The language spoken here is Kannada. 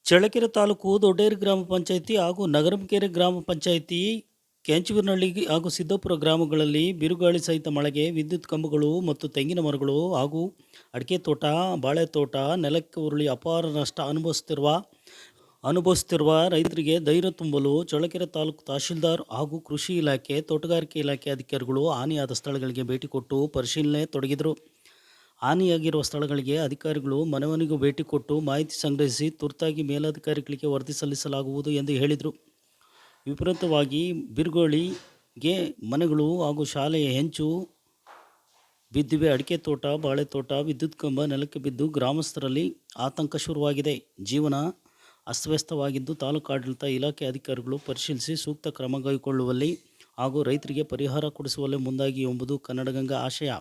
ಚಳ್ಳಕೆರೆ ತಾಲೂಕು ದೊಡ್ಡೇರಿ ಗ್ರಾಮ ಪಂಚಾಯಿತಿ ಹಾಗೂ ನಗರಂಕೆರೆ ಗ್ರಾಮ ಪಂಚಾಯಿತಿ, ಕೆಂಚುವಿನಹಳ್ಳಿ ಹಾಗೂ ಸಿದ್ದಾಪುರ ಗ್ರಾಮಗಳಲ್ಲಿ ಬಿರುಗಾಳಿ ಸಹಿತ ಮಳೆಗೆ ವಿದ್ಯುತ್ ಕಂಬಗಳು ಮತ್ತು ತೆಂಗಿನ ಮರಗಳು ಹಾಗೂ ಅಡಿಕೆ ತೋಟ, ಬಾಳೆ ತೋಟ ನೆಲಕ್ಕೆ ಉರುಳಿ ಅಪಾರ ನಷ್ಟ ಅನುಭವಿಸುತ್ತಿರುವ ರೈತರಿಗೆ ಧೈರ್ಯ ತುಂಬಲು ಚಳ್ಳಕೆರೆ ತಾಲೂಕು ತಹಶೀಲ್ದಾರ್ ಹಾಗೂ ಕೃಷಿ ಇಲಾಖೆ, ತೋಟಗಾರಿಕೆ ಇಲಾಖೆ ಅಧಿಕಾರಿಗಳು ಹಾನಿಯಾದ ಸ್ಥಳಗಳಿಗೆ ಭೇಟಿ ಕೊಟ್ಟು ಪರಿಶೀಲನೆ ತೊಡಗಿದರು. ಹಾನಿಯಾಗಿರುವ ಸ್ಥಳಗಳಿಗೆ ಅಧಿಕಾರಿಗಳು ಮನೆಗೂ ಭೇಟಿ ಕೊಟ್ಟು ಮಾಹಿತಿ ಸಂಗ್ರಹಿಸಿ ತುರ್ತಾಗಿ ಮೇಲಧಿಕಾರಿಗಳಿಗೆ ವರದಿ ಸಲ್ಲಿಸಲಾಗುವುದು ಎಂದು ಹೇಳಿದರು. ವಿಪರೀತವಾಗಿ ಬಿರುಗಾಳಿಗೆ ಮನೆಗಳು ಹಾಗೂ ಶಾಲೆಯ ಹೆಂಚು ಬಿದ್ದಿವೆ. ಅಡಿಕೆ ತೋಟ, ಬಾಳೆ ತೋಟ, ವಿದ್ಯುತ್ ಕಂಬ ನೆಲಕ್ಕೆ ಬಿದ್ದು ಗ್ರಾಮಸ್ಥರಲ್ಲಿ ಆತಂಕ ಶುರುವಾಗಿದೆ. ಜೀವನ ಅಸ್ತವ್ಯಸ್ತವಾಗಿದ್ದು, ತಾಲೂಕು ಆಡಳಿತ ಇಲಾಖೆ ಅಧಿಕಾರಿಗಳು ಪರಿಶೀಲಿಸಿ ಸೂಕ್ತ ಕ್ರಮ ಕೈಗೊಳ್ಳುವಲ್ಲಿ ಹಾಗೂ ರೈತರಿಗೆ ಪರಿಹಾರ ಕೊಡಿಸುವಲ್ಲಿ ಮುಂದಾಗಿ ಎಂಬುದು ಕನ್ನಡಗಂಗಾ ಆಶಯ.